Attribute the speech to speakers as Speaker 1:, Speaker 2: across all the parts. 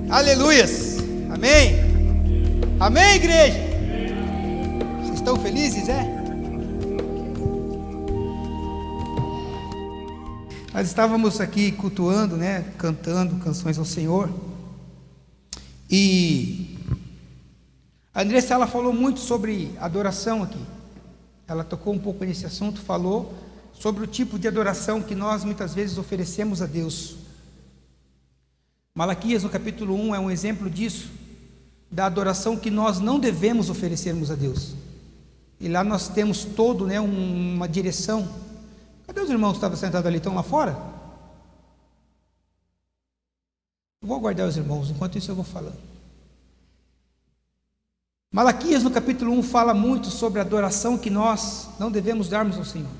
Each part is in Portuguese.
Speaker 1: Aleluias, amém, amém, igreja. Vocês estão felizes, é? Nós estávamos aqui cultuando, né, cantando canções ao Senhor, e a Andressa, ela falou muito sobre adoração aqui. Ela tocou um pouco nesse assunto, falou sobre o tipo de adoração que nós muitas vezes oferecemos a Deus. Malaquias, no capítulo 1, é um exemplo disso, da adoração que nós não devemos oferecermos a Deus. E lá nós temos todo, né, uma direção. Cadê os irmãos que estavam sentados ali? Estão lá fora? Eu vou aguardar os irmãos, enquanto isso eu vou falando. Malaquias, no capítulo 1, fala muito sobre a adoração que nós não devemos darmos ao Senhor.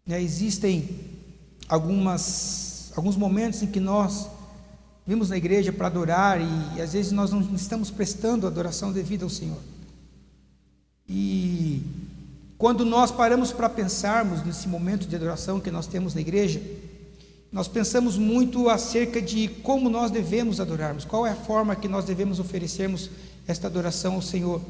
Speaker 1: Existem alguns momentos em que nós vimos na igreja para adorar e às vezes nós não estamos prestando a adoração devida ao Senhor. E quando nós paramos para pensarmos nesse momento de adoração que nós temos na igreja, nós pensamos muito acerca de como nós devemos adorarmos, qual é a forma que nós devemos oferecermos esta adoração ao Senhor.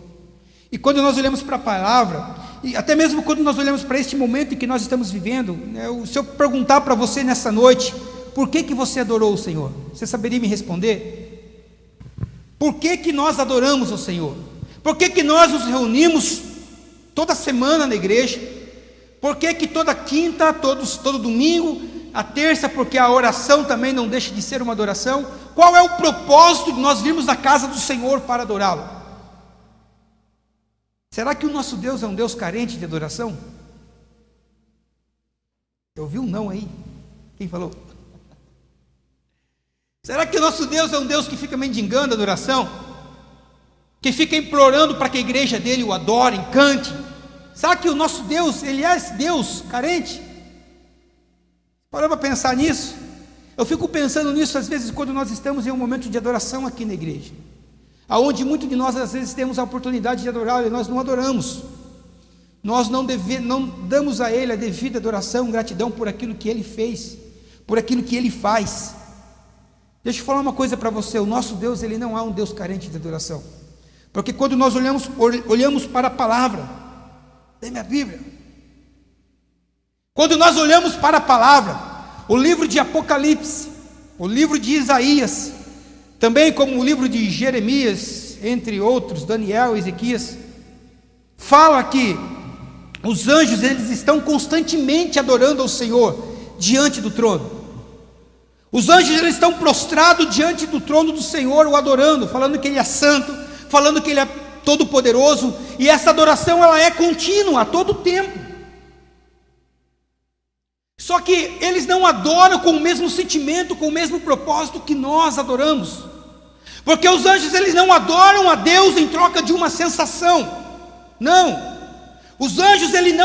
Speaker 1: E quando nós olhamos para a palavra, e até mesmo quando nós olhamos para este momento em que nós estamos vivendo, né, se eu perguntar para você nessa noite, por que você adorou o Senhor? Você saberia me responder? Por que nós adoramos o Senhor? Por que nós nos reunimos toda semana na igreja? Por que toda quinta, todo domingo, a terça, porque a oração também não deixa de ser uma adoração? Qual é o propósito de nós virmos na casa do Senhor para adorá-lo? Será que o nosso Deus é um Deus carente de adoração? Eu ouvi um não aí. Quem falou? Será que o nosso Deus é um Deus que fica mendigando a adoração? Que fica implorando para que a igreja dele o adore, cante? Será que o nosso Deus, ele é esse Deus carente? Parou para pensar nisso? Eu fico pensando nisso às vezes quando nós estamos em um momento de adoração aqui na igreja, aonde muitos de nós às vezes temos a oportunidade de adorar e nós não adoramos. Nós não damos a Ele a devida adoração, gratidão por aquilo que Ele fez, por aquilo que Ele faz. Deixa eu falar uma coisa para você, o nosso Deus, Ele não é um Deus carente de adoração, porque quando nós olhamos para a palavra, lê minha Bíblia, quando nós olhamos para a palavra, o livro de Apocalipse, o livro de Isaías, também como o livro de Jeremias, entre outros, Daniel, Ezequias, fala que os anjos, eles estão constantemente adorando ao Senhor, diante do trono. Os anjos, eles estão prostrados diante do trono do Senhor, o adorando, falando que Ele é santo, falando que Ele é todo-poderoso, e essa adoração, ela é contínua, a todo tempo. Só que eles não adoram com o mesmo sentimento, com o mesmo propósito que nós adoramos, porque os anjos, eles não adoram a Deus em troca de uma sensação, não. Os anjos, eles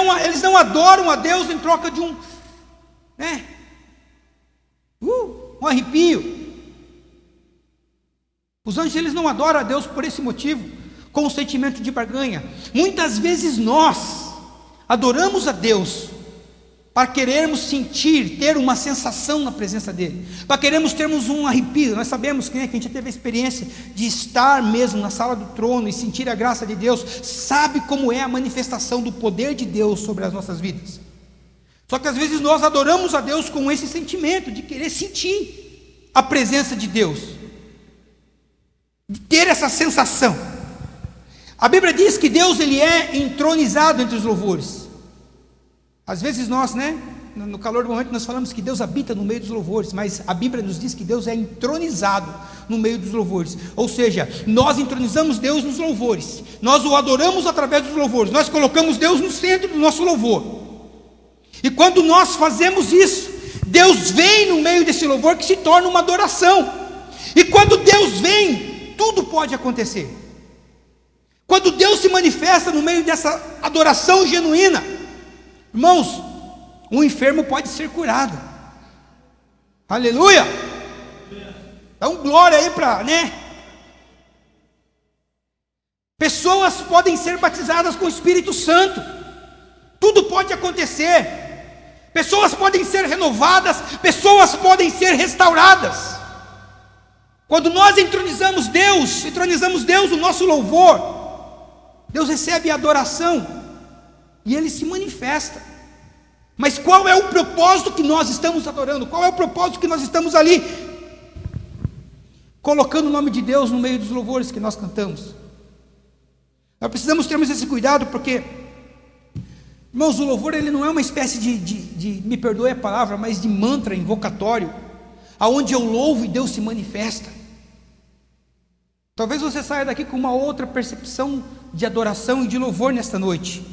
Speaker 1: não adoram a Deus em troca de um arrepio. Os anjos, eles não adoram a Deus por esse motivo, com o sentimento de barganha. Muitas vezes nós adoramos a Deus para querermos sentir, ter uma sensação na presença dEle, para querermos termos um arrepio. Nós sabemos que a gente teve a experiência de estar mesmo na sala do trono e sentir a graça de Deus, sabe como é a manifestação do poder de Deus sobre as nossas vidas. Só que às vezes nós adoramos a Deus com esse sentimento de querer sentir a presença de Deus, de ter essa sensação. A Bíblia diz que Deus, Ele é entronizado entre os louvores. Às vezes nós, no calor do momento, nós falamos que Deus habita no meio dos louvores, mas a Bíblia nos diz que Deus é entronizado no meio dos louvores. Ou seja, nós entronizamos Deus nos louvores, nós o adoramos através dos louvores, nós colocamos Deus no centro do nosso louvor. E quando nós fazemos isso, Deus vem no meio desse louvor, que se torna uma adoração. E quando Deus vem, tudo pode acontecer. Quando Deus se manifesta no meio dessa adoração genuína, irmãos, um enfermo pode ser curado. Aleluia! Dá um glória aí para, Pessoas podem ser batizadas com o Espírito Santo. Tudo pode acontecer. Pessoas podem ser renovadas, pessoas podem ser restauradas. Quando nós entronizamos Deus, o nosso louvor, Deus recebe a adoração e Ele se manifesta. Mas qual é o propósito que nós estamos adorando? Qual é o propósito que nós estamos ali colocando o nome de Deus no meio dos louvores que nós cantamos? Nós precisamos termos esse cuidado, porque, irmãos, o louvor ele não é uma espécie de me perdoe a palavra, mas de mantra invocatório, aonde eu louvo e Deus se manifesta. Talvez você saia daqui com uma outra percepção de adoração e de louvor nesta noite,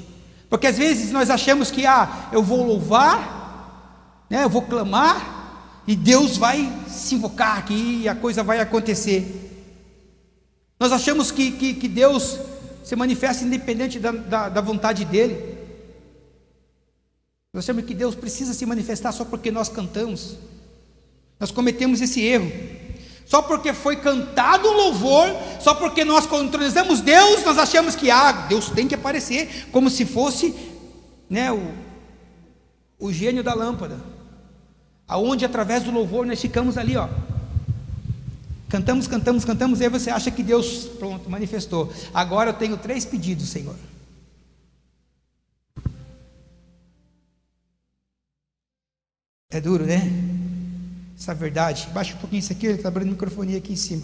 Speaker 1: porque às vezes nós achamos que eu vou louvar, né, eu vou clamar e Deus vai se invocar aqui e a coisa vai acontecer. Nós achamos que Deus se manifesta independente da vontade dEle. Nós achamos que Deus precisa se manifestar só porque nós cantamos. Nós cometemos esse erro. Só porque foi cantado o louvor, só porque nós entronizamos Deus, nós achamos que Deus tem que aparecer, como se fosse, né, o gênio da lâmpada, aonde através do louvor nós ficamos ali, cantamos, e aí você acha que Deus, pronto, manifestou. Agora eu tenho 3 pedidos, Senhor. É duro, né? Essa verdade. Baixa um pouquinho isso aqui, ele está abrindo o microfone aqui em cima.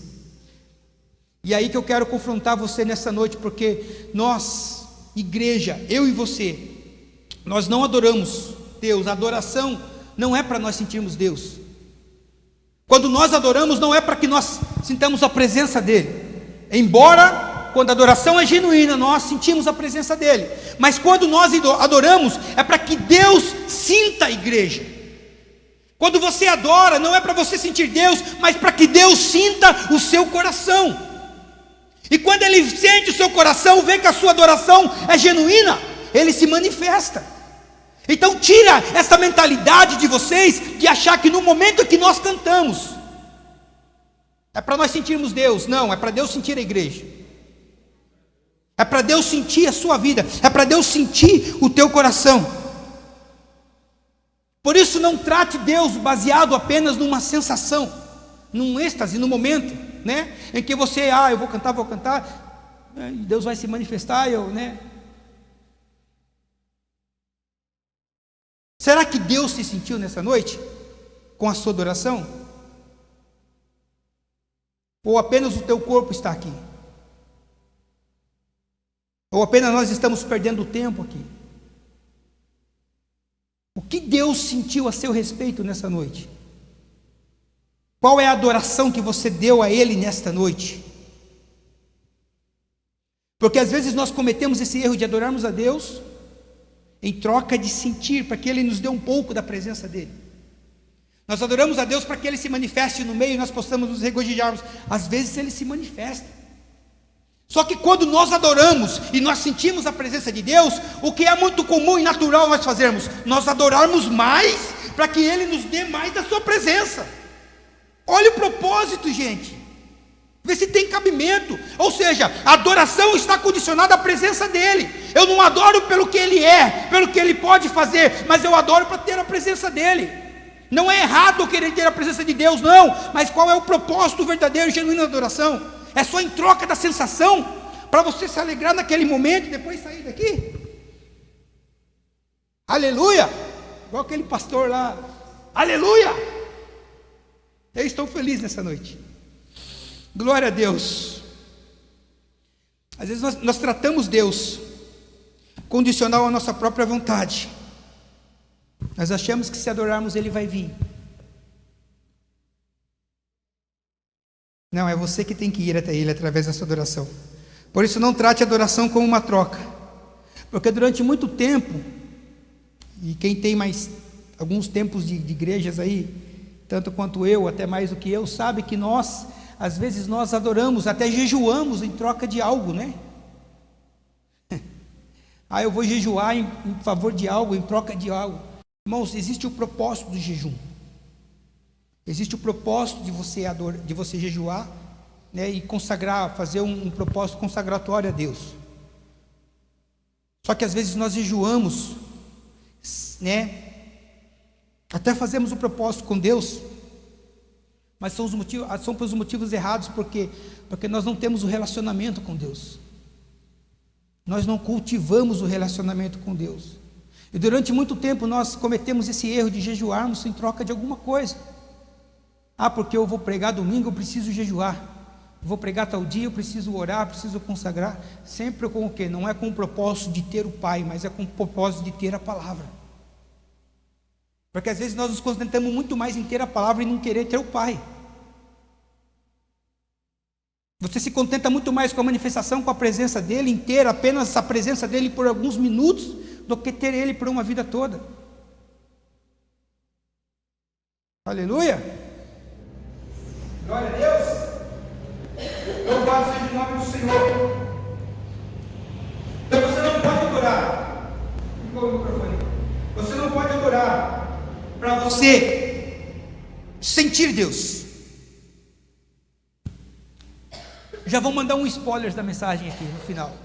Speaker 1: E aí que eu quero confrontar você nessa noite, porque nós, igreja, eu e você, nós não adoramos Deus. A adoração não é para nós sentirmos Deus. Quando nós adoramos, não é para que nós sintamos a presença dEle. Embora, quando a adoração é genuína, nós sentimos a presença dEle. Mas quando nós adoramos, é para que Deus sinta a igreja. Quando você adora, não é para você sentir Deus, mas para que Deus sinta o seu coração. E quando Ele sente o seu coração, vê que a sua adoração é genuína, Ele se manifesta. Então tira essa mentalidade de vocês, de achar que no momento que nós cantamos, é para nós sentirmos Deus. Não, é para Deus sentir a igreja. É para Deus sentir a sua vida, é para Deus sentir o teu coração. Por isso não trate Deus baseado apenas numa sensação, num êxtase, no momento, né, em que você, eu vou cantar, e Deus vai se manifestar, né? Será que Deus se sentiu nessa noite com a sua adoração? Ou apenas o teu corpo está aqui? Ou apenas nós estamos perdendo tempo aqui? O que Deus sentiu a seu respeito nessa noite? Qual é a adoração que você deu a Ele nesta noite? Porque às vezes nós cometemos esse erro de adorarmos a Deus em troca de sentir, para que Ele nos dê um pouco da presença dEle. Nós adoramos a Deus para que Ele se manifeste no meio e nós possamos nos regozijarmos. Às vezes Ele se manifesta. Só que quando nós adoramos e nós sentimos a presença de Deus, o que é muito comum e natural nós fazermos? Nós adorarmos mais, para que Ele nos dê mais da sua presença. Olha o propósito, gente. Vê se tem cabimento. Ou seja, a adoração está condicionada à presença dEle. Eu não adoro pelo que Ele é, pelo que Ele pode fazer, mas eu adoro para ter a presença dEle. Não é errado eu querer ter a presença de Deus, não. Mas qual é o propósito verdadeiro e genuíno da adoração? É só em troca da sensação, para você se alegrar naquele momento e depois sair daqui? Aleluia! Igual aquele pastor lá, aleluia! Eu estou feliz nessa noite. Glória a Deus. Às vezes nós tratamos Deus condicional à nossa própria vontade. Nós achamos que se adorarmos Ele vai vir. Não, é você que tem que ir até Ele através da sua adoração. Por isso não trate a adoração como uma troca. Porque durante muito tempo, e quem tem mais alguns tempos de igrejas aí, tanto quanto eu, até mais do que eu, sabe que nós, às vezes nós adoramos, até jejuamos em troca de algo, né? Eu vou jejuar em favor de algo, em troca de algo. Irmãos, existe o propósito do jejum. Existe o propósito de você jejuar, né, e consagrar, fazer um propósito consagratório a Deus. Só que às vezes nós jejuamos, né, até fazemos o propósito com Deus, Mas são pelos motivos errados, porque nós não temos o relacionamento com Deus. Nós não cultivamos o relacionamento com Deus. E durante muito tempo nós cometemos esse erro de jejuarmos em troca de alguma coisa. Porque eu vou pregar domingo, eu preciso jejuar. Vou pregar tal dia, eu preciso orar, preciso consagrar. Sempre com o quê? Não é com o propósito de ter o Pai, mas é com o propósito de ter a palavra. Porque às vezes nós nos concentramos muito mais em ter a palavra e não querer ter o Pai. Você se contenta muito mais com a manifestação, com a presença dele, em ter apenas a presença dele por alguns minutos, do que ter ele por uma vida toda. Aleluia! Glória a Deus! Louvado seja o nome do Senhor. Então você não pode adorar. Ficou o microfone. Você não pode adorar para você sentir Deus. Já vou mandar um spoiler da mensagem aqui no final.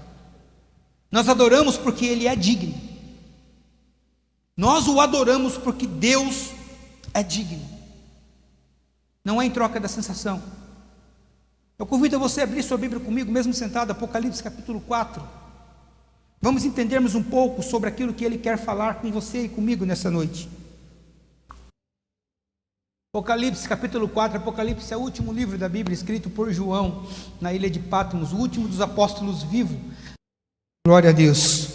Speaker 1: Nós adoramos porque Ele é digno. Nós o adoramos porque Deus é digno. Não é em troca da sensação. Eu convido você a abrir sua Bíblia comigo, mesmo sentado, Apocalipse capítulo 4. Vamos entendermos um pouco sobre aquilo que Ele quer falar com você e comigo nessa noite. Apocalipse capítulo 4, Apocalipse é o último livro da Bíblia escrito por João na ilha de Patmos, o último dos apóstolos vivos. Glória a Deus.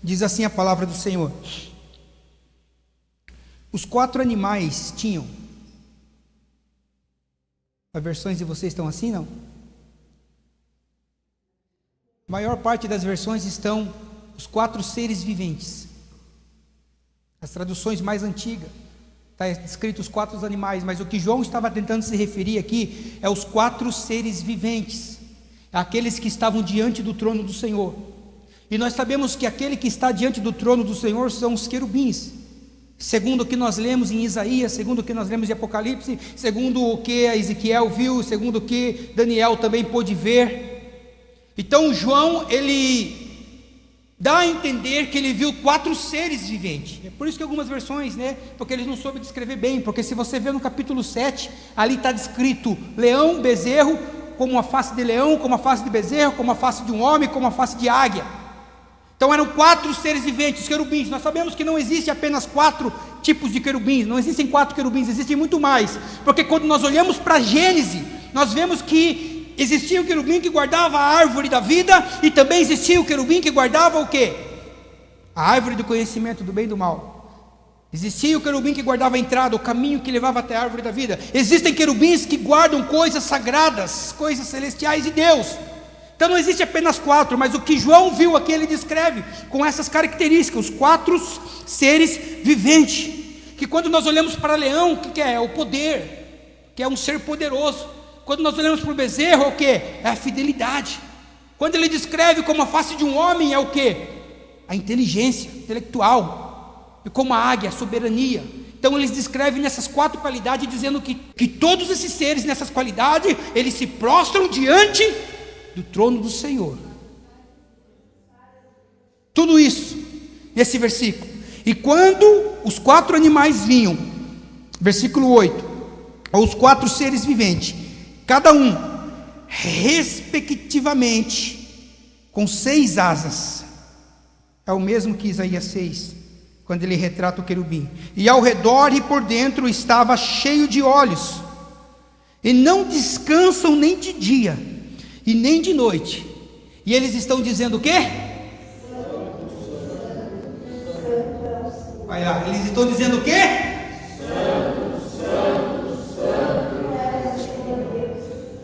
Speaker 1: Diz assim a palavra do Senhor: os 4 animais tinham. As versões de vocês estão assim, não? A maior parte das versões estão os 4 seres viventes. As traduções mais antigas está escrito os 4 animais, mas o que João estava tentando se referir aqui é os 4 seres viventes, aqueles que estavam diante do trono do Senhor. E nós sabemos que aquele que está diante do trono do Senhor são os querubins, segundo o que nós lemos em Isaías, segundo o que nós lemos em Apocalipse, segundo o que Ezequiel viu, segundo o que Daniel também pôde ver. Então João, ele dá a entender que ele viu 4 seres viventes. É por isso que algumas versões, porque ele não soube descrever bem, porque se você ver no capítulo 7, ali está descrito leão, bezerro, como a face de leão, como a face de bezerro, como a face de um homem, como a face de águia. Então eram 4 seres viventes, os querubins. Nós sabemos que não existe apenas 4 tipos de querubins, não existem 4 querubins, existem muito mais, porque quando nós olhamos para Gênesis, nós vemos que existia o querubim que guardava a árvore da vida, e também existia o querubim que guardava o quê? A árvore do conhecimento do bem e do mal. Existia o querubim que guardava a entrada, o caminho que levava até a árvore da vida. Existem querubins que guardam coisas sagradas, coisas celestiais de Deus. Então não existe apenas 4, mas o que João viu aqui, ele descreve com essas características, os 4 seres viventes, que quando nós olhamos para leão, o que é? É o poder, que é um ser poderoso. Quando nós olhamos para o bezerro, é o que? É a fidelidade. Quando ele descreve como a face de um homem, é o que? A inteligência intelectual. E como a águia, a soberania. Então eles descrevem nessas 4 qualidades, dizendo que todos esses seres nessas qualidades, eles se prostram diante do trono do Senhor. Tudo isso nesse versículo. E quando os 4 animais vinham, versículo 8, ou os 4 seres viventes, cada um respectivamente com 6 asas, é o mesmo que Isaías 6, quando ele retrata o querubim, e ao redor e por dentro estava cheio de olhos, e não descansam nem de dia e nem de noite. E eles estão dizendo o quê? Vai lá, eles estão dizendo o quê?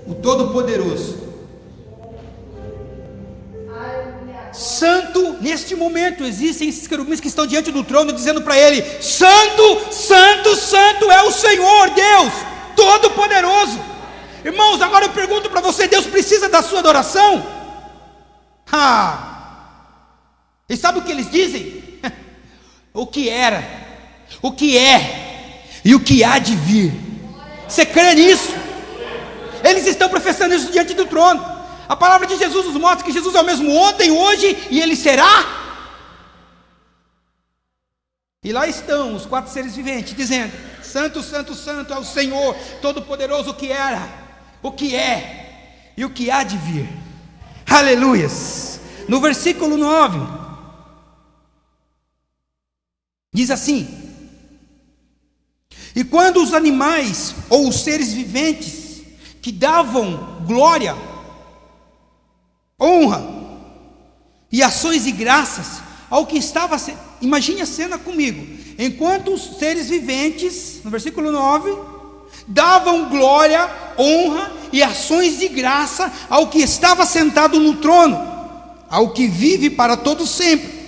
Speaker 1: O Todo-Poderoso. Santo, neste momento existem esses querubins que estão diante do trono, dizendo para ele: Santo, Santo, Santo é o Senhor Deus Todo-Poderoso. Irmãos, agora eu pergunto para você: Deus precisa da sua adoração? E sabe o que eles dizem? O que era, o que é e o que há de vir. Você crê nisso? Eles estão professando isso diante do trono. A palavra de Jesus nos mostra que Jesus é o mesmo ontem, hoje e Ele será E lá estão os 4 seres viventes, dizendo: Santo, Santo, Santo é o Senhor Todo-Poderoso, o que era, o que é e o que há de vir. Aleluias. No versículo 9, diz assim: e quando os animais ou os seres viventes que davam glória, honra e ações e graças ao que estava, imagine a cena comigo, enquanto os seres viventes, no versículo 9, davam glória, honra e ações de graça ao que estava sentado no trono, ao que vive para todo sempre.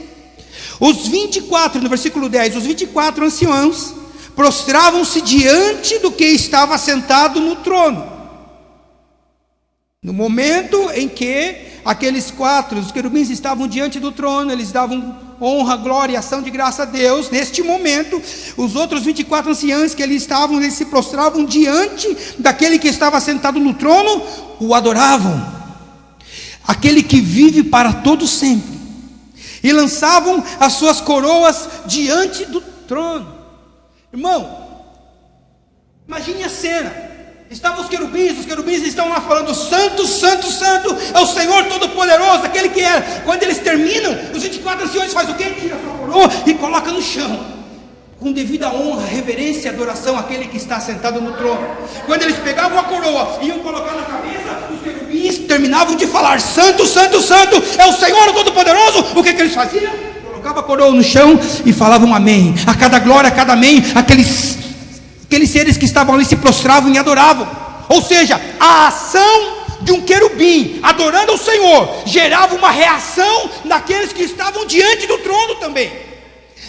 Speaker 1: Os 24, no versículo 10, os 24 anciãos prostravam-se diante do que estava sentado no trono. No momento em que aqueles 4, os querubins estavam diante do trono, eles davam honra, glória e ação de graça a Deus. Neste momento, os outros 24 anciãos que ali estavam, eles se prostravam diante daquele que estava sentado no trono, o adoravam, aquele que vive para todo sempre, e lançavam as suas coroas diante do trono. Irmão, imagine a cena. Estavam os querubins estão lá falando: Santo, Santo, Santo é o Senhor Todo-Poderoso, aquele que era. Quando eles terminam, os 24 anciões fazem o quê? Tira a sua coroa e coloca no chão, com devida honra, reverência e adoração àquele que está sentado no trono. Quando eles pegavam a coroa e iam colocar na cabeça, os querubins terminavam de falar: Santo, Santo, Santo é o Senhor Todo-Poderoso. O que eles faziam? Colocavam a coroa no chão e falavam amém. A cada glória, a cada amém, aqueles seres que estavam ali se prostravam e adoravam. Ou seja, a ação de um querubim adorando ao Senhor gerava uma reação naqueles que estavam diante do trono também.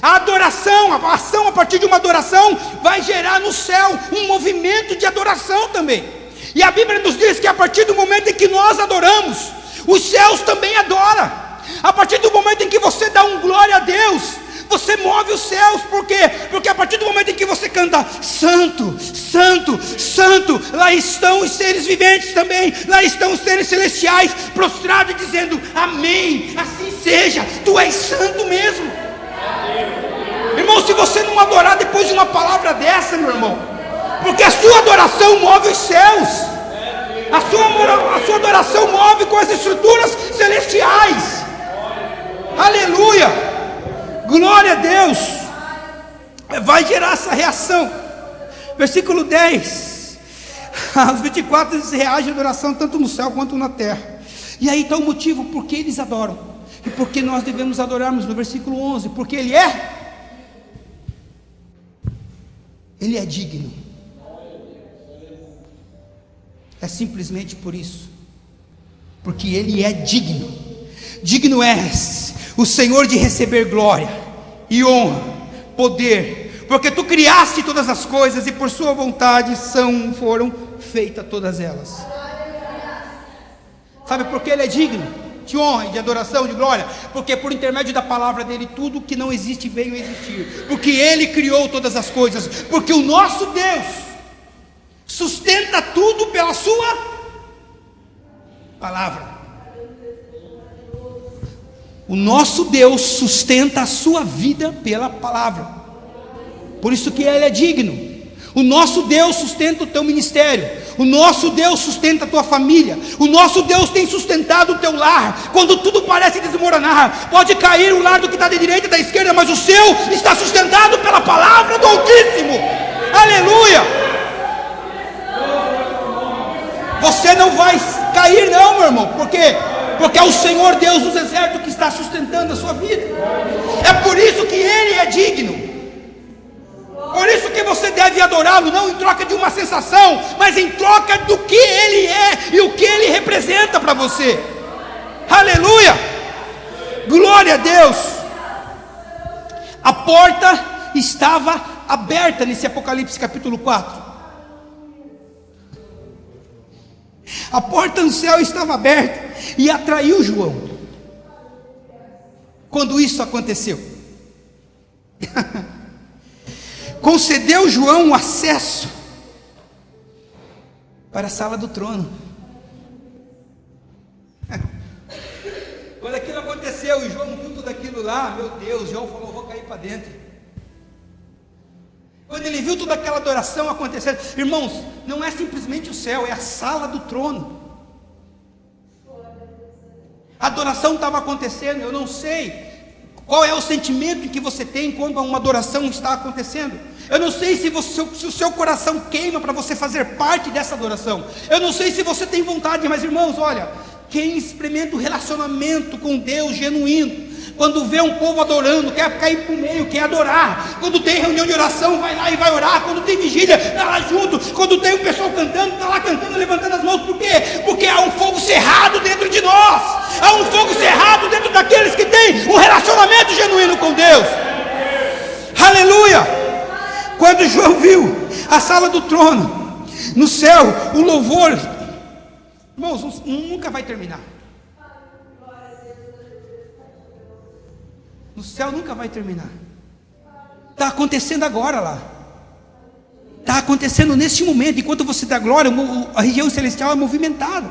Speaker 1: A adoração, a ação a partir de uma adoração vai gerar no céu um movimento de adoração também. E a Bíblia nos diz que a partir do momento em que nós adoramos, os céus também adoram. A partir do momento em que você dá um glória a Deus, você move os céus. Por quê? Porque a partir do momento em que você canta Santo, Santo, Santo, lá estão os seres viventes também, lá estão os seres celestiais prostrados dizendo amém, assim seja, tu és santo mesmo. Irmão, se você não adorar depois de uma palavra dessa, meu irmão, porque a sua adoração move os céus, a sua adoração move com as estruturas celestiais. Aleluia. Glória a Deus. Vai gerar essa reação. Versículo 10. Os 24 eles reagem à adoração tanto no céu quanto na terra. E aí está o motivo por que eles adoram. E por que nós devemos adorarmos no versículo 11. Porque Ele é digno. É simplesmente por isso. Porque Ele é digno. Digno és o Senhor de receber glória e honra, poder, porque tu criaste todas as coisas e por sua vontade foram feitas todas elas. Sabe por que Ele é digno de honra e de adoração, de glória? Porque por intermédio da palavra dele, tudo que não existe veio a existir, porque Ele criou todas as coisas, porque o nosso Deus sustenta tudo pela sua palavra. O nosso Deus sustenta a sua vida pela palavra. Por isso que Ele é digno. O nosso Deus sustenta o teu ministério. O nosso Deus sustenta a tua família. O nosso Deus tem sustentado o teu lar. Quando tudo parece desmoronar, pode cair o lar do que está da direita e da esquerda, mas o seu está sustentado pela palavra do Altíssimo. Aleluia. Você não vai cair não, meu irmão. Por quê? Porque é o Senhor Deus dos exércitos que está sustentando a sua vida. É por isso que Ele é digno. Por isso que você deve adorá-lo, não em troca de uma sensação, mas em troca do que Ele é e o que Ele representa para você. Aleluia! Glória a Deus! A porta estava aberta nesse Apocalipse capítulo 4. A porta no céu estava aberta e atraiu João. Quando isso aconteceu, concedeu João o acesso para a sala do trono. Quando aquilo aconteceu e João viu tudo aquilo lá, meu Deus, João falou: vou cair para dentro. Quando ele viu toda aquela adoração acontecendo, irmãos, não é simplesmente o céu, é a sala do trono. A adoração estava acontecendo. Eu não sei qual é o sentimento que você tem quando uma adoração está acontecendo. Eu não sei se o seu coração queima para você fazer parte dessa adoração. Eu não sei se você tem vontade, mas irmãos, olha, quem experimenta o relacionamento com Deus genuíno, quando vê um povo adorando, quer cair para o meio, quer adorar. Quando tem reunião de oração, vai lá e vai orar. Quando tem vigília, está lá junto. Quando tem o pessoal cantando, está lá cantando, levantando as mãos. Por quê? Porque há um fogo cerrado dentro de nós. Há um fogo cerrado dentro daqueles que têm um relacionamento genuíno com Deus. Aleluia! Quando João viu a sala do trono, no céu, o louvor, irmãos, nunca vai terminar. No céu nunca vai terminar. Está acontecendo agora lá. Está acontecendo neste momento. Enquanto você dá glória, a região celestial é movimentada.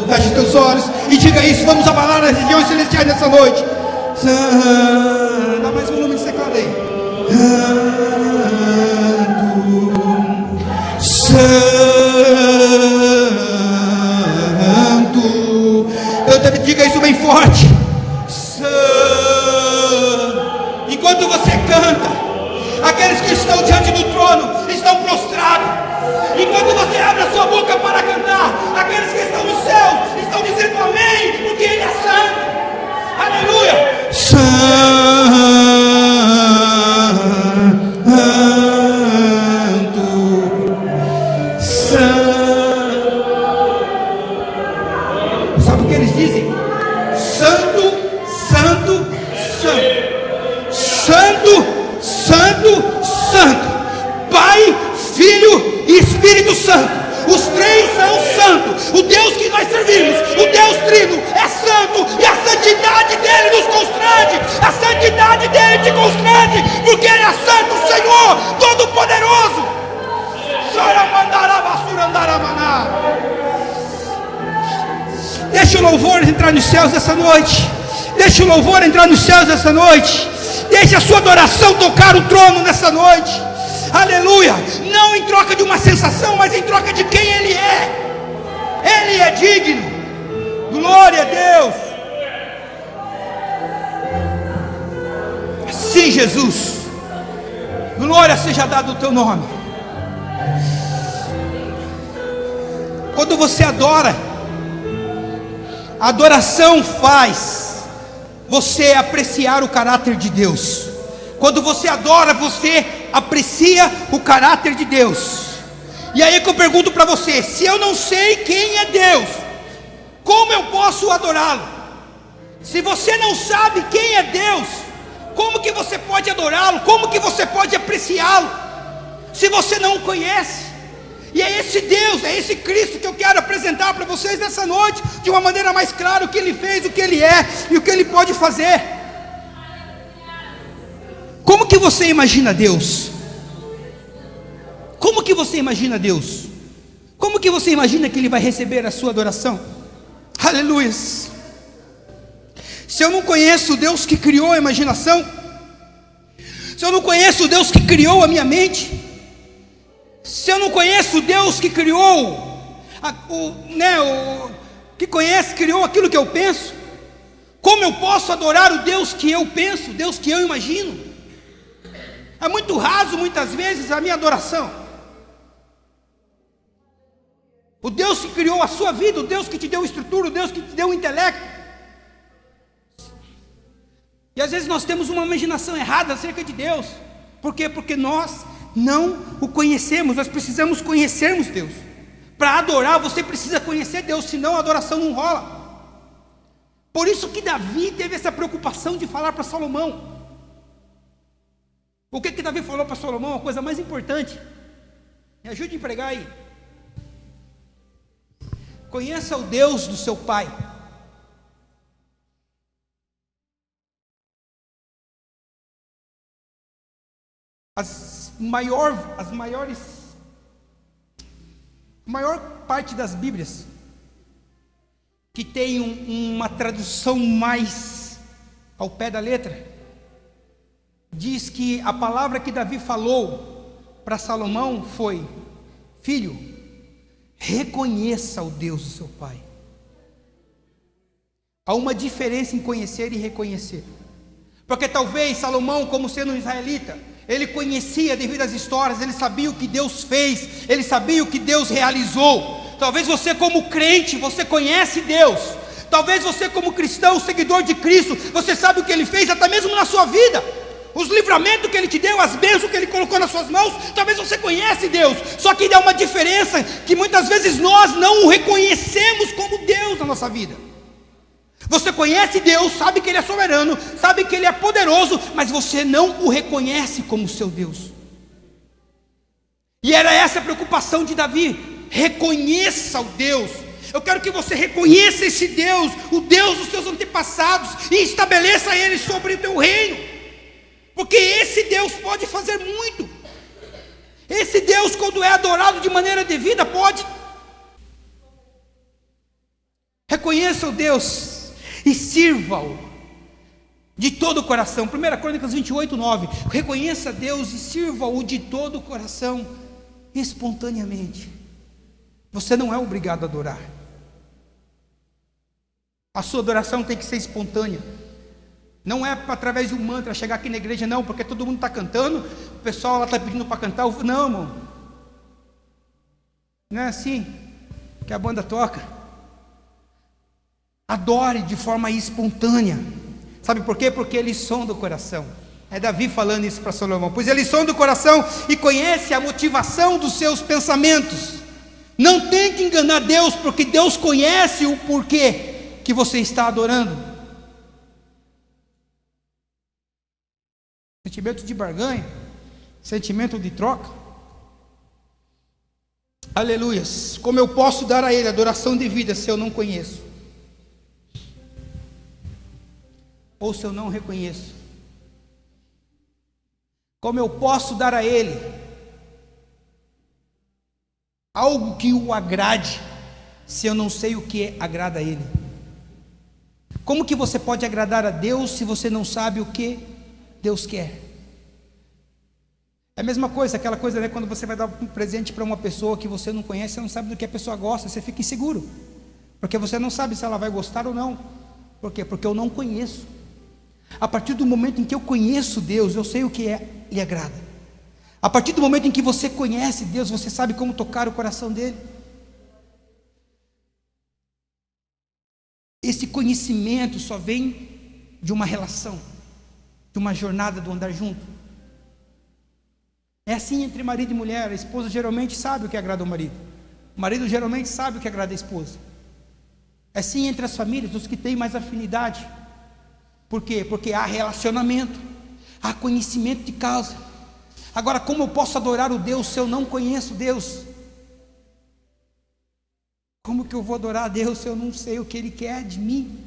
Speaker 1: Feche teus olhos e diga isso. Vamos abalar as regiões celestiais nessa noite. Dá mais volume de teclado aí. Santo. Eu diga isso bem forte. Santo. Enquanto você canta, aqueles que estão diante do trono estão prostrados. Enquanto você abre a sua boca para cantar, aqueles que estão no céu estão dizendo amém, porque Ele é santo. Aleluia! Santo. Sabe o que eles dizem? Santo, santo, santo. Santo, santo, santo. Pai, Filho e Espírito Santo. Os três são santos. O Deus que nós servimos, o Deus Trino, é santo. E a santidade dele nos constrange. A santidade dele te constrange. Porque ele é santo, Senhor Todo-Poderoso. Deixa o louvor entrar nos céus essa noite. Deixa o louvor entrar nos céus essa noite. Deixa a sua adoração tocar o trono nessa noite. Aleluia, não em troca de uma sensação, mas em troca de quem Ele é. Ele é digno. Glória a Deus. Sim, Jesus. Glória seja dada ao teu nome. Quando você adora, a adoração faz você apreciar o caráter de Deus. Quando você adora, você aprecia o caráter de Deus. E aí que eu pergunto para você: se eu não sei quem é Deus, como eu posso adorá-lo? Se você não sabe quem é Deus, como que você pode adorá-lo? Como que você pode apreciá-lo? Se você não o conhece. E é esse Deus, é esse Cristo que eu quero apresentar para vocês nessa noite, de uma maneira mais clara, o que Ele fez, o que Ele é e o que Ele pode fazer. Como que você imagina Deus? Como que você imagina Deus? Como que você imagina que Ele vai receber a sua adoração? Aleluia. Se eu não conheço o Deus que criou a imaginação, se eu não conheço o Deus que criou a minha mente, se eu não conheço o Deus que criou, criou aquilo que eu penso, como eu posso adorar o Deus que eu penso, o Deus que eu imagino? É muito raso muitas vezes a minha adoração. O Deus que criou a sua vida, o Deus que te deu estrutura, o Deus que te deu intelecto. E às vezes nós temos uma imaginação errada acerca de Deus. Por quê? Porque nós não o conhecemos. Nós precisamos conhecermos Deus. Para adorar você precisa conhecer Deus, senão a adoração não rola. Por isso que Davi teve essa preocupação de falar para Salomão. O que Davi falou para Salomão? A coisa mais importante. Me ajude a pregar aí. Conheça o Deus do seu pai. As a maior parte das Bíblias que tem uma tradução mais ao pé da letra, diz que a palavra que Davi falou para Salomão foi: filho, reconheça o Deus do seu pai. Há uma diferença em conhecer e reconhecer, porque talvez Salomão, como sendo um israelita, ele conhecia devido às histórias, ele sabia o que Deus fez, ele sabia o que Deus realizou. Talvez você, como crente, você conhece Deus. Talvez você, como cristão, seguidor de Cristo, você sabe o que Ele fez até mesmo na sua vida, os livramentos que Ele te deu, as bênçãos que Ele colocou nas suas mãos. Talvez você conhece Deus, só que há uma diferença, que muitas vezes nós não o reconhecemos como Deus na nossa vida. Você conhece Deus, sabe que Ele é soberano, sabe que Ele é poderoso, mas você não o reconhece como seu Deus. E era essa a preocupação de Davi: reconheça o Deus. Eu quero que você reconheça esse Deus, o Deus dos seus antepassados, e estabeleça Ele sobre o teu reino, porque esse Deus pode fazer muito. Esse Deus, quando é adorado de maneira devida, pode. Reconheça o Deus e sirva-o de todo o coração. 1 Crônicas 28, 9. Reconheça Deus e sirva-o de todo o coração, espontaneamente. Você não é obrigado a adorar. A sua adoração tem que ser espontânea. Não é através de um mantra, chegar aqui na igreja, não, porque todo mundo está cantando, o pessoal está pedindo para cantar. Não, irmão, não é assim que a banda toca. Adore de forma espontânea. Sabe por quê? Porque eles sonda o coração. É Davi falando isso para Salomão: pois ele sonda o coração e conhece a motivação dos seus pensamentos. Não tem que enganar Deus, porque Deus conhece o porquê que você está adorando. Sentimento de barganha, sentimento de troca. Aleluias. Como eu posso dar a Ele adoração devida se eu não conheço? Ou se eu não reconheço? Como eu posso dar a Ele algo que o agrade, se eu não sei o que agrada a Ele? Como que você pode agradar a Deus se você não sabe o que Deus quer? É a mesma coisa, aquela coisa, né? Quando você vai dar um presente para uma pessoa que você não conhece, você não sabe do que a pessoa gosta, você fica inseguro, porque você não sabe se ela vai gostar ou não. Por quê? Porque eu não conheço. A partir do momento em que eu conheço Deus, eu sei o que lhe agrada. A partir do momento em que você conhece Deus, você sabe como tocar o coração dele. Esse conhecimento só vem de uma relação, de uma jornada do andar junto. É assim entre marido e mulher. A esposa geralmente sabe o que agrada ao marido, o marido geralmente sabe o que agrada à esposa. É assim entre as famílias, os que têm mais afinidade. Por quê? Porque há relacionamento, há conhecimento de causa. Agora, como eu posso adorar o Deus se eu não conheço Deus? Como que eu vou adorar a Deus se eu não sei o que Ele quer de mim?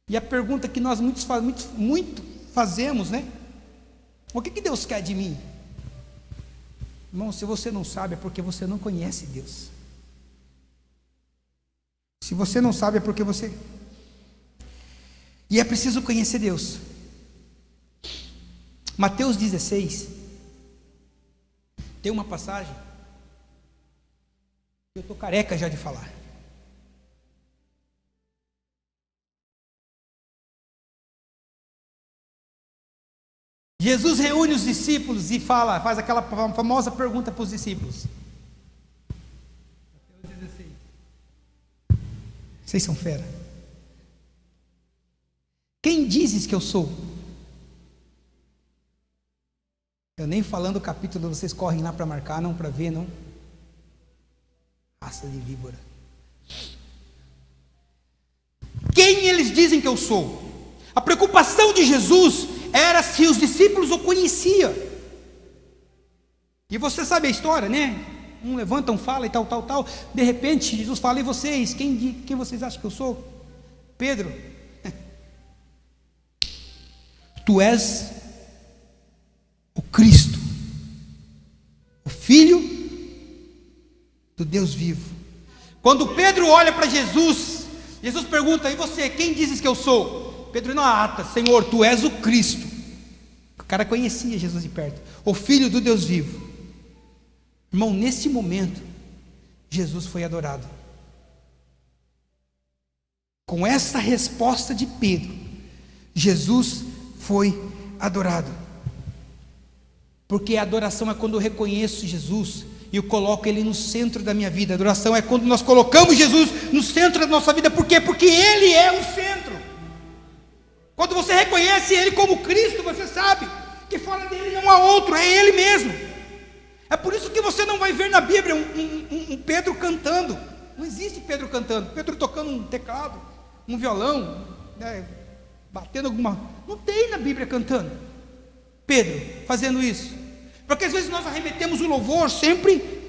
Speaker 1: E a pergunta que nós muito fazemos, né? O que Deus quer de mim? Irmão, se você não sabe, é porque você não conhece Deus. Se você não sabe, é porque você... E é preciso conhecer Deus. Mateus 16, tem uma passagem que eu estou careca já de falar. Jesus reúne os discípulos e faz aquela famosa pergunta para os discípulos. Mateus 16. Vocês são fera. Quem dizes que eu sou? Eu nem falando o capítulo, vocês correm lá para marcar, não para ver, não. Raça de víbora. Quem eles dizem que eu sou? A preocupação de Jesus era se os discípulos o conheciam. E você sabe a história, né? Um levanta, um fala e tal. De repente, Jesus fala: e vocês? Quem vocês acham que eu sou? Pedro, tu és o Cristo, do Deus vivo. Quando Pedro olha para Jesus, Jesus pergunta: e você, quem dizes que eu sou? Pedro não ata: Senhor, tu és o Cristo. O cara conhecia Jesus de perto, o Filho do Deus vivo. Irmão, nesse momento, Jesus foi adorado. Com essa resposta de Pedro, Jesus foi adorado. Porque a adoração é quando eu reconheço Jesus e eu coloco Ele no centro da minha vida. A adoração é quando nós colocamos Jesus no centro da nossa vida. Por quê? Porque Ele é o centro. Quando você reconhece Ele como Cristo, você sabe que fora dele não há outro, é Ele mesmo. É por isso que você não vai ver na Bíblia um Pedro cantando. Não existe Pedro cantando. Pedro tocando um teclado, um violão, né, batendo alguma... Não tem na Bíblia cantando Pedro fazendo isso. Porque às vezes nós arremetemos o louvor sempre,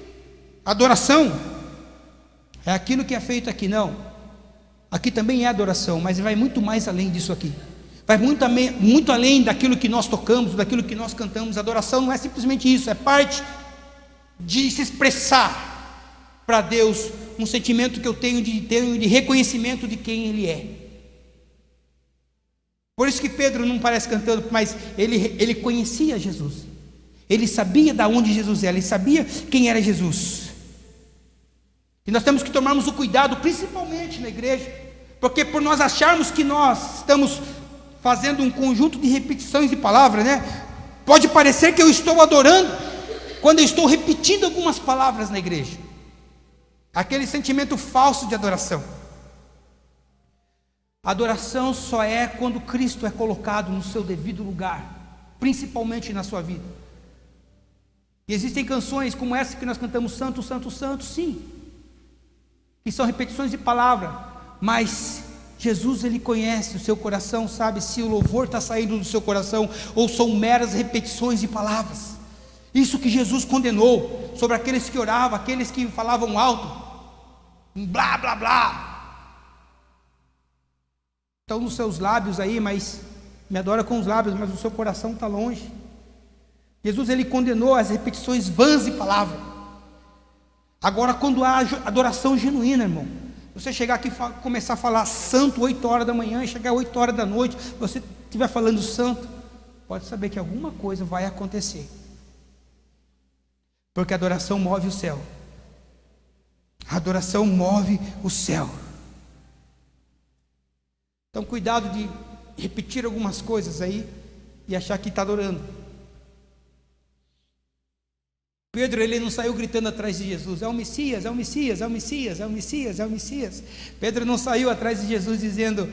Speaker 1: adoração é aquilo que é feito aqui. Não, aqui também é adoração, mas vai muito mais além disso aqui. Vai muito além daquilo que nós tocamos, daquilo que nós cantamos. Adoração não é simplesmente isso, é parte de se expressar para Deus um sentimento que eu tenho de reconhecimento de quem Ele é. Por isso que Pedro não parece cantando, mas ele conhecia Jesus. Ele sabia de onde Jesus era, ele sabia quem era Jesus. E nós temos que tomarmos o cuidado, principalmente na igreja, porque por nós acharmos que nós estamos fazendo um conjunto de repetições de palavras, né? Pode parecer que eu estou adorando quando eu estou repetindo algumas palavras na igreja. Aquele sentimento falso de adoração. Adoração só é quando Cristo é colocado no seu devido lugar, principalmente na sua vida. E existem canções como essa que nós cantamos, Santo, Santo, Santo, sim, que são repetições de palavra, mas Jesus, Ele conhece o seu coração, sabe se o louvor está saindo do seu coração ou são meras repetições de palavras. Isso que Jesus condenou sobre aqueles que oravam, aqueles que falavam alto, blá, blá, blá. Estão nos seus lábios aí, mas me adora com os lábios, mas o seu coração está longe. Jesus, Ele condenou as repetições vãs de palavra. Agora, quando há adoração genuína, irmão, você chegar aqui e começar a falar santo 8 horas da manhã e chegar 8 horas da noite, você estiver falando santo, pode saber que alguma coisa vai acontecer. Porque a adoração move o céu. A adoração move o céu. Então cuidado de repetir algumas coisas aí e achar que está adorando. Pedro, ele não saiu gritando atrás de Jesus: é o Messias, é o Messias, é o Messias, é o Messias, é o Messias. Pedro não saiu atrás de Jesus dizendo: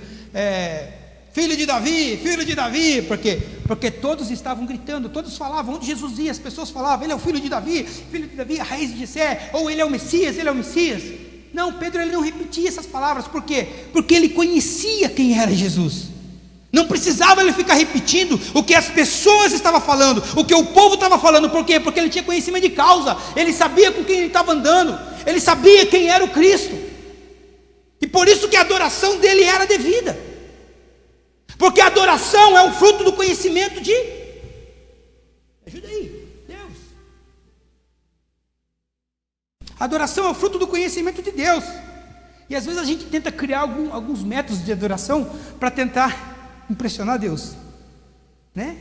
Speaker 1: filho de Davi, filho de Davi. Por quê? Porque todos estavam gritando, todos falavam, onde Jesus ia, as pessoas falavam: ele é o filho de Davi, a raiz de Jessé, ou ele é o Messias, ele é o Messias. Não, Pedro, ele não repetia essas palavras. Por quê? Porque ele conhecia quem era Jesus. Não precisava ele ficar repetindo o que as pessoas estavam falando, o que o povo estava falando. Por quê? Porque ele tinha conhecimento de causa. Ele sabia com quem ele estava andando. Ele sabia quem era o Cristo. E por isso que a adoração dele era devida. Porque a adoração é um fruto do conhecimento de... Ajuda aí, Deus. A adoração é o fruto do conhecimento de Deus. E às vezes a gente tenta criar alguns métodos de adoração para tentar impressionar Deus, né?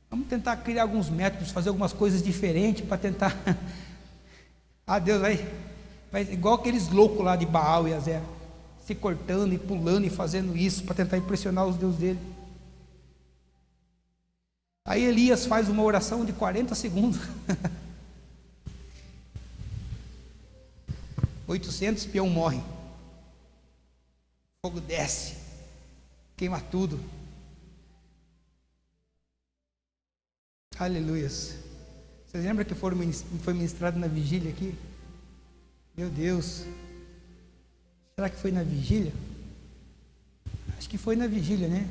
Speaker 1: Vamos tentar criar alguns métodos, fazer algumas coisas diferentes para tentar... Deus vai igual aqueles loucos lá de Baal e Azera, se cortando e pulando e fazendo isso para tentar impressionar os deuses dele. Aí Elias faz uma oração de 40 segundos. 800 peão morrem. O fogo desce, queima tudo. Aleluias. Vocês lembram que foi ministrado na vigília aqui? Meu Deus. Será que foi na vigília? Acho que foi na vigília, né?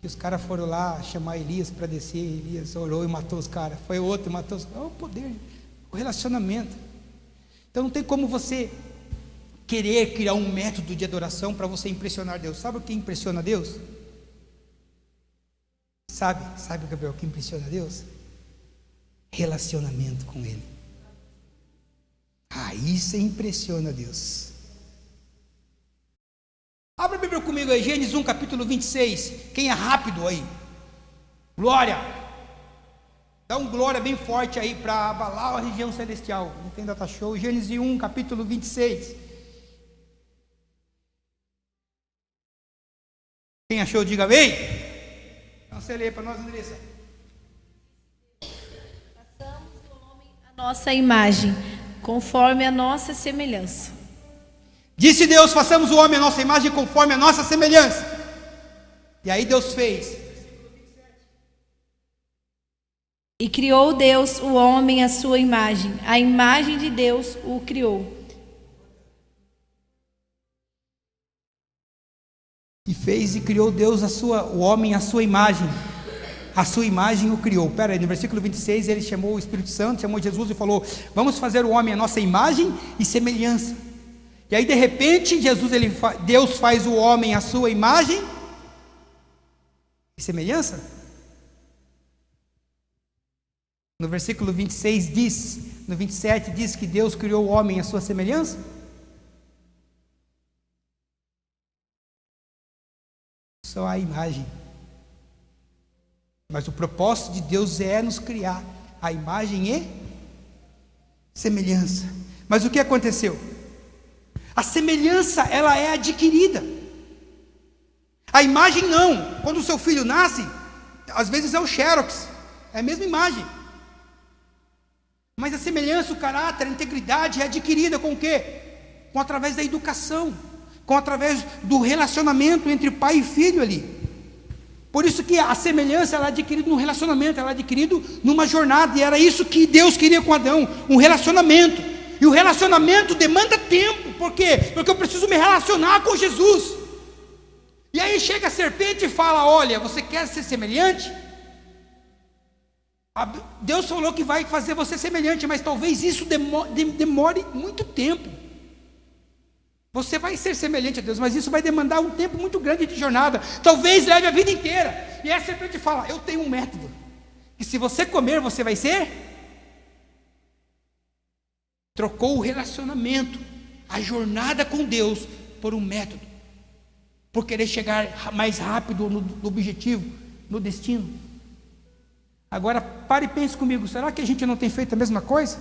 Speaker 1: Que os caras foram lá chamar Elias para descer. Elias orou e matou os caras. Foi outro e matou os caras. Olha o poder, o relacionamento. Então não tem como você querer criar um método de adoração para você impressionar Deus. Sabe o que impressiona Deus? Sabe, Gabriel, o que impressiona Deus? Relacionamento com Ele. Aí você impressiona Deus. Abra a Bíblia comigo aí, Gênesis 1, capítulo 26. Quem é rápido aí? Glória! Dá um glória bem forte aí para abalar a região celestial. Não tem data show. Gênesis 1, capítulo 26. Quem achou, diga amém. Então você lê para nós, Andressa.
Speaker 2: Façamos o homem a nossa imagem, conforme a nossa semelhança.
Speaker 1: Disse Deus: façamos o homem a nossa imagem, conforme a nossa semelhança. E aí Deus fez.
Speaker 2: E criou Deus o homem à sua imagem. A imagem de Deus o criou.
Speaker 1: E fez e criou Deus o homem à sua imagem. A sua imagem o criou. Pera aí, no versículo 26 ele chamou o Espírito Santo, chamou Jesus e falou: vamos fazer o homem à nossa imagem e semelhança. E aí de repente Deus faz o homem à sua imagem e semelhança. No versículo 26 diz, no 27 diz que Deus criou o homem à sua semelhança. Só a imagem. Mas o propósito de Deus é nos criar a imagem e semelhança. Mas o que aconteceu? A semelhança, ela é adquirida. A imagem não. Quando o seu filho nasce, às vezes é o xerox, é a mesma imagem. Mas a semelhança, o caráter, a integridade é adquirida com o quê? Através da educação, através do relacionamento entre pai e filho ali. Por isso que a semelhança ela é adquirida num relacionamento, ela é adquirida numa jornada, e era isso que Deus queria com Adão, um relacionamento. E o relacionamento demanda tempo. Por quê? Porque eu preciso me relacionar com Jesus. E aí chega a serpente e fala: olha, você quer ser semelhante? Deus falou que vai fazer você semelhante, mas talvez isso demore muito tempo. Você vai ser semelhante a Deus, mas isso vai demandar um tempo muito grande de jornada. Talvez leve a vida inteira. E aí a serpente fala: eu tenho um método, que se você comer, você vai ser. Trocou o relacionamento, a jornada com Deus, por um método, por querer chegar mais rápido no objetivo, no destino. Agora pare e pense comigo: será que a gente não tem feito a mesma coisa?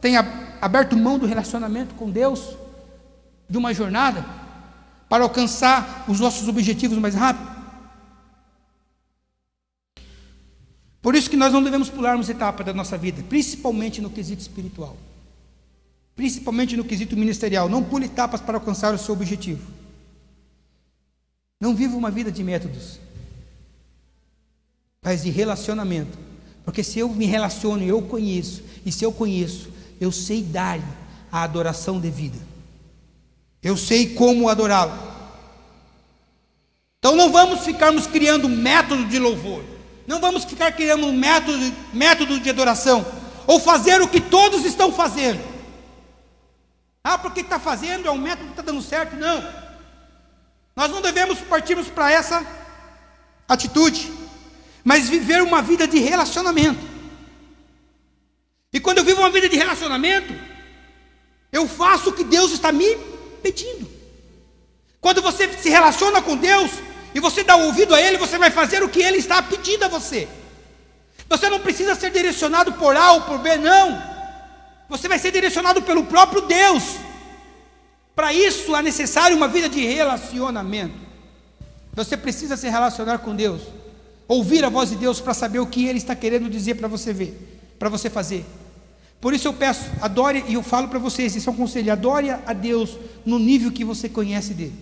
Speaker 1: Tem aberto mão do relacionamento com Deus, de uma jornada, para alcançar os nossos objetivos mais rápido? Por isso que nós não devemos pularmos etapas da nossa vida, principalmente no quesito espiritual, principalmente no quesito ministerial. Não pule etapas para alcançar o seu objetivo. Não viva uma vida de métodos, mas de relacionamento. Porque se eu me relaciono, eu conheço. E se eu conheço, eu sei dar-lhe a adoração devida. Eu sei como adorá-lo. Então não vamos ficarmos criando método de louvor. Não vamos ficar criando um método de adoração. Ou fazer o que todos estão fazendo. Porque está fazendo, é um método que está dando certo. Não. Nós não devemos partirmos para essa atitude, mas viver uma vida de relacionamento. E quando eu vivo uma vida de relacionamento, eu faço o que Deus está me pedindo. Quando você se relaciona com Deus e você dá ouvido a Ele, você vai fazer o que Ele está pedindo a você. Você não precisa ser direcionado por A ou por B, não. Você vai ser direcionado pelo próprio Deus. Para isso é necessário uma vida de relacionamento. Você precisa se relacionar com Deus, ouvir a voz de Deus para saber o que Ele está querendo dizer para você ver, para você fazer. Por isso eu peço, adore, e eu falo para vocês, esse é um conselho: adore a Deus no nível que você conhece dele.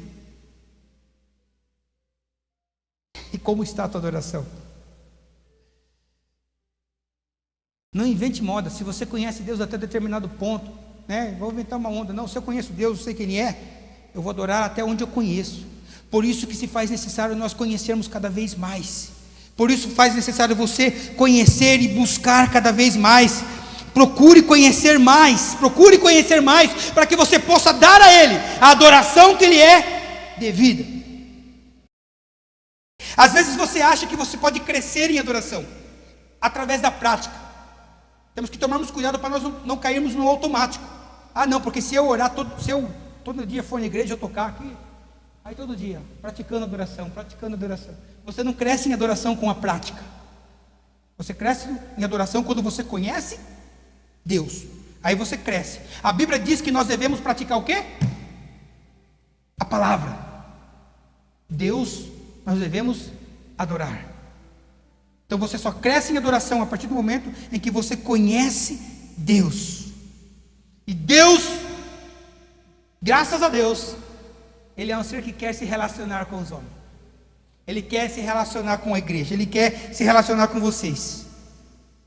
Speaker 1: E como está a tua adoração? Não invente moda. Se você conhece Deus até determinado ponto, vou inventar uma onda. Não, se eu conheço Deus, eu sei quem Ele é, eu vou adorar até onde eu conheço. Por isso que se faz necessário nós conhecermos cada vez mais. Por isso faz necessário você conhecer e buscar cada vez mais. Procure conhecer mais, para que você possa dar a Ele a adoração que Ele é devida. Às vezes você acha que você pode crescer em adoração através da prática. Temos que tomarmos cuidado para nós não cairmos no automático. Ah, não, porque se eu orar, se eu todo dia for na igreja, eu tocar aqui, aí todo dia, praticando adoração. Você não cresce em adoração com a prática. Você cresce em adoração quando você conhece Deus. Aí você cresce. A Bíblia diz que nós devemos praticar o quê? A palavra. Deus, nós devemos adorar. Então você só cresce em adoração a partir do momento em que você conhece Deus. E Deus, graças a Deus, Ele é um ser que quer se relacionar com os homens. Ele quer se relacionar com a igreja. Ele quer se relacionar com vocês.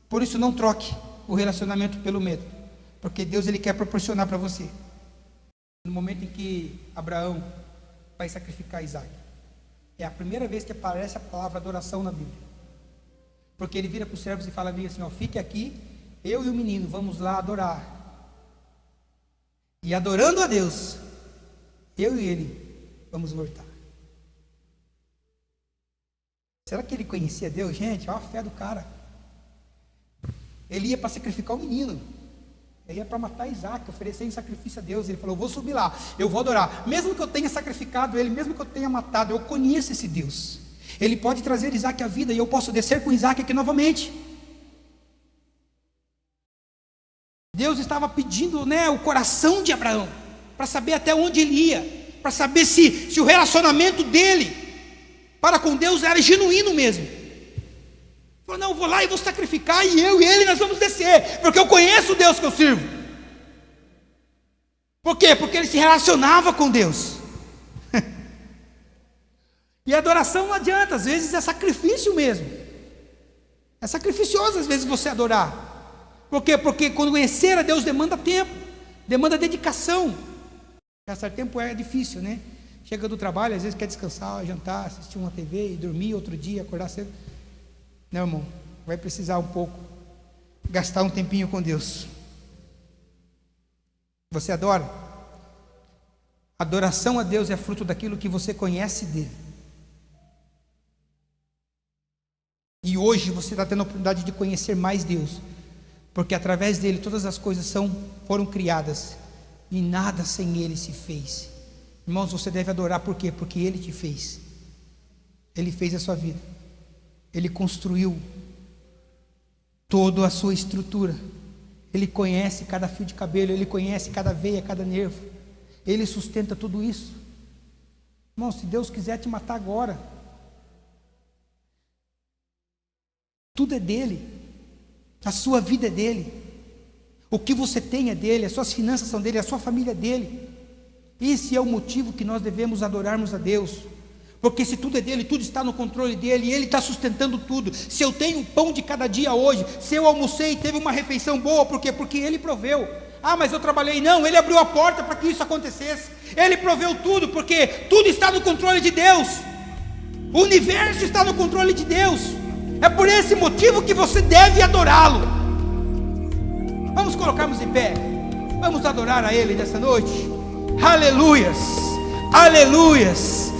Speaker 1: Por isso não troque o relacionamento pelo medo. Porque Deus, Ele quer proporcionar para você. No momento em que Abraão vai sacrificar Isaac, é a primeira vez que aparece a palavra adoração na Bíblia. Porque ele vira para os servos e fala assim, ó, fique aqui, eu e o menino, vamos lá adorar. E adorando a Deus, eu e ele vamos voltar. Será que ele conhecia Deus? Gente, olha a fé do cara. Ele ia para sacrificar o menino. Ele ia para matar Isaac, oferecer em sacrifício a Deus. Ele falou, eu vou subir lá, eu vou adorar. Mesmo que eu tenha sacrificado ele, mesmo que eu tenha matado, eu conheço esse Deus. Ele pode trazer Isaac à vida e eu posso descer com Isaac aqui novamente. Deus estava pedindo, o coração de Abraão, para saber até onde ele ia, para saber se o relacionamento dele para com Deus era genuíno mesmo. Ele falou, não, eu vou lá e vou sacrificar, e eu e ele nós vamos descer, porque eu conheço o Deus que eu sirvo. Por quê? Porque ele se relacionava com Deus. E a adoração não adianta, às vezes é sacrifício mesmo. É sacrificioso às vezes você adorar. Por quê? Porque conhecer a Deus demanda tempo, demanda dedicação. Gastar tempo é difícil, né? Chega do trabalho, às vezes quer descansar, jantar, assistir uma TV e dormir outro dia, acordar cedo. Não, irmão, vai precisar um pouco, gastar um tempinho com Deus. Você adora? Adoração a Deus é fruto daquilo que você conhece dele. E hoje você está tendo a oportunidade de conhecer mais Deus, porque através dele todas as coisas foram criadas, e nada sem ele se fez. Irmãos, você deve adorar, por quê? Porque ele te fez. Ele fez a sua vida. Ele construiu toda a sua estrutura. Ele conhece cada fio de cabelo, ele conhece cada veia, cada nervo. Ele sustenta tudo isso. Irmão, se Deus quiser te matar agora, tudo é dele. A sua vida é dele. O que você tem é dele, as suas finanças são dele, a sua família é dele. Esse é o motivo que nós devemos adorarmos a Deus. Porque se tudo é dele, tudo está no controle dele, e ele está sustentando tudo. Se eu tenho pão de cada dia hoje, se eu almocei e teve uma refeição boa, por quê? Porque ele proveu. Ah, mas eu trabalhei. Não, ele abriu a porta para que isso acontecesse. Ele proveu tudo, porque tudo está no controle de Deus. O universo está no controle de Deus. É por esse motivo que você deve adorá-lo. Vamos colocarmos em pé. Vamos adorar a ele nessa noite. Aleluias, aleluias.